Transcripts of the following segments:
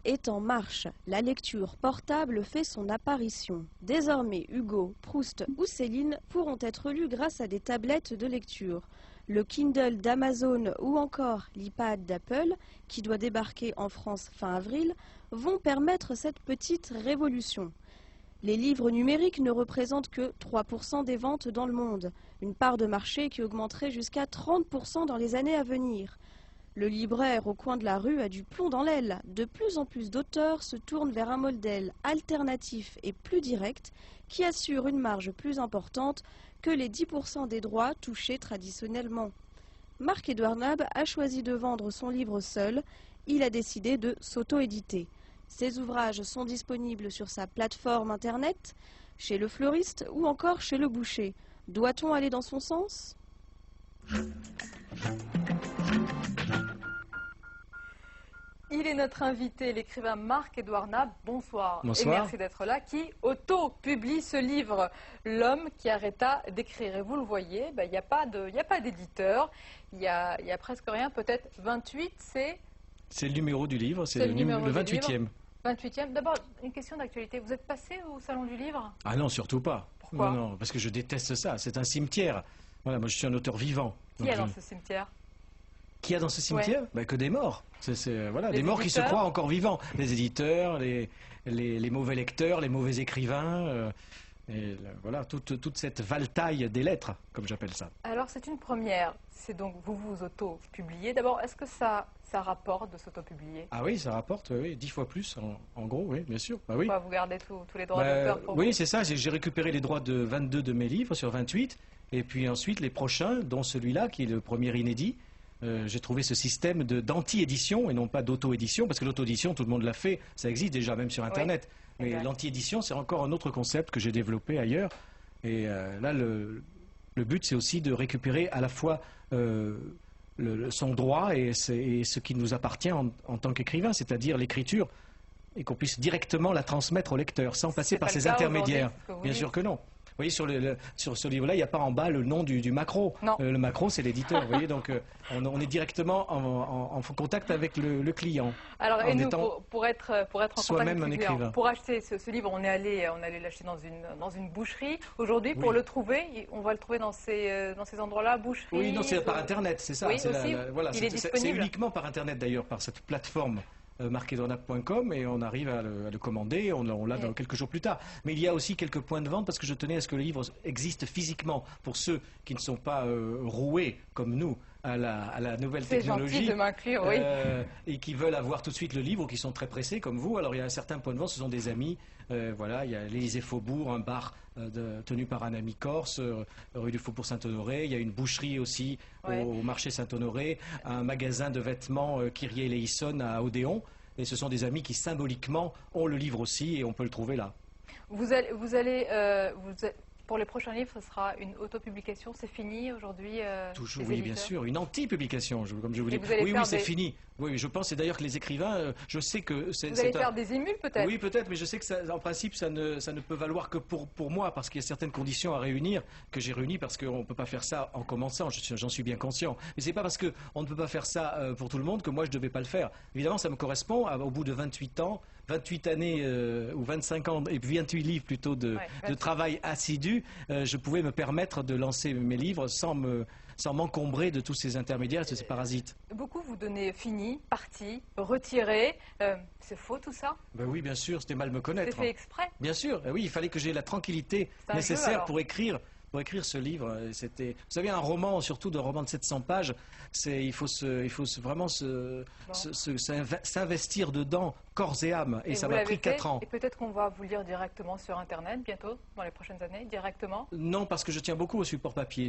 Est en marche. La lecture portable fait son apparition. Désormais, Hugo, Proust ou Céline pourront être lus grâce à des tablettes de lecture. Le Kindle d'Amazon ou encore l'iPad d'Apple, qui doit débarquer en France fin avril, vont permettre cette petite révolution. Les livres numériques ne représentent que 3% des ventes dans le monde, une part de marché qui augmenterait jusqu'à 30% dans les années à venir. Le libraire au coin de la rue a du plomb dans l'aile. De plus en plus d'auteurs se tournent vers un modèle alternatif et plus direct qui assure une marge plus importante que les 10% des droits touchés traditionnellement. Marc-Édouard Nab a choisi de vendre son livre seul. Il a décidé de s'auto-éditer. Ses ouvrages sont disponibles sur sa plateforme internet, chez le fleuriste ou encore chez le boucher. Doit-on aller dans son sens ? Il est notre invité, l'écrivain Marc-Édouard Nab. Bonsoir. Bonsoir. Et merci d'être là, qui auto-publie ce livre, L'homme qui arrêta d'écrire. Et vous le voyez, il n'y a pas d'éditeur, il y a presque rien, peut-être 28, c'est... C'est le numéro du livre, c'est le 28e. 28e. D'abord, une question d'actualité. Vous êtes passé au Salon du Livre? Ah non, surtout pas. Pourquoi? Non, parce que je déteste ça, c'est un cimetière. Voilà, moi je suis un auteur vivant. Qui est dans ce cimetière? Qui y a dans ce cimetière? Que des morts. Voilà, des morts qui se croient encore vivants. Les éditeurs, les mauvais lecteurs, les mauvais écrivains. Voilà, toute cette valtaille des lettres, comme j'appelle ça. Alors c'est une première. C'est donc vous auto-publiez. D'abord, est-ce que ça rapporte de s'auto-publier? Ah oui, ça rapporte, oui, 10 fois plus, en gros, oui, bien sûr. Bah, oui. Vous gardez tous les droits d'auteur pour vous? Oui, c'est ça. J'ai récupéré les droits de 22 de mes livres sur 28. Et puis ensuite, les prochains, dont celui-là, qui est le premier inédit. J'ai trouvé ce système d'anti-édition et non pas d'auto-édition, parce que l'auto-édition, tout le monde l'a fait, ça existe déjà même sur Internet. Oui, mais l'anti-édition, c'est encore un autre concept que j'ai développé ailleurs. Et là, le but, c'est aussi de récupérer à la fois son droit et ce qui nous appartient en tant qu'écrivain, c'est-à-dire l'écriture, et qu'on puisse directement la transmettre au lecteur, sans passer par ces intermédiaires. Bien sûr que non. Vous voyez, sur ce livre-là, il n'y a pas en bas le nom du macro. Le macro, c'est l'éditeur. Vous voyez, donc on est directement en contact avec le client. Alors, et nous, pour être en contact avec le client, pour acheter ce livre, on est allé l'acheter dans une boucherie. Aujourd'hui, pour le trouver, on va le trouver dans ces endroits-là, boucherie. Oui, non, c'est par Internet, c'est ça. Oui, aussi, voilà, il est disponible. C'est uniquement par Internet, d'ailleurs, par cette plateforme. Marc-Édouard-Nab.com, et on arrive à le commander, on l'a dans quelques jours plus tard. Mais il y a aussi quelques points de vente parce que je tenais à ce que le livre existe physiquement pour ceux qui ne sont pas roués comme nous à la nouvelle technologie. C'est gentil de m'inclure, oui. Et qui veulent avoir tout de suite le livre ou qui sont très pressés comme vous. Alors il y a un certain point de vente, ce sont des amis. Voilà, il y a l'Élysée Faubourg, un bar tenu par un ami corse, rue du Faubourg Saint-Honoré. Il y a une boucherie aussi au marché Saint-Honoré, un magasin de vêtements Kyrie-Eleison à Odéon. Et ce sont des amis qui symboliquement ont le livre aussi et on peut le trouver là. Pour les prochains livres, ce sera une autopublication. C'est fini aujourd'hui? Toujours, oui, bien sûr. Une anti-publication, comme je vous dis. Oui, c'est fini. Oui, je pense, et d'ailleurs que les écrivains, je sais que... Vous allez faire des émules peut-être? Oui, peut-être, mais je sais que ça, en principe, ça ne peut valoir que pour moi, parce qu'il y a certaines conditions à réunir, que j'ai réunies, parce qu'on ne peut pas faire ça en commençant, j'en suis bien conscient. Mais c'est pas parce qu'on ne peut pas faire ça pour tout le monde que moi je ne devais pas le faire. Évidemment, ça me correspond, au bout de 28 ans, 28 années ou 25 ans, et 28 livres plutôt de travail assidu, je pouvais me permettre de lancer mes livres sans m'encombrer de tous ces intermédiaires, de ces parasites. Beaucoup vous donnez fini, parti, retiré. C'est faux tout ça? Ben oui, bien sûr, c'était mal me connaître. C'était fait exprès? Bien sûr, oui, il fallait que j'aie la tranquillité nécessaire pour écrire ce livre. Vous savez, un roman, surtout un roman de 700 pages, il faut vraiment s'investir dedans, corps et âme. Et ça m'a pris 4 ans. Et peut-être qu'on va vous lire directement sur Internet bientôt, dans les prochaines années, directement? Non, parce que je tiens beaucoup au support papier.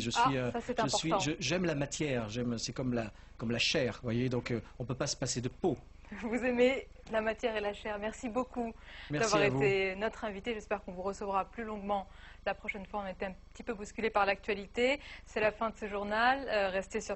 J'aime la matière, c'est comme la chair, vous voyez, donc on ne peut pas se passer de peau. Vous aimez la matière et la chair. Merci beaucoup d'avoir été notre invité. J'espère qu'on vous recevra plus longuement la prochaine fois. On était un petit peu bousculé par l'actualité. C'est la fin de ce journal. Restez sur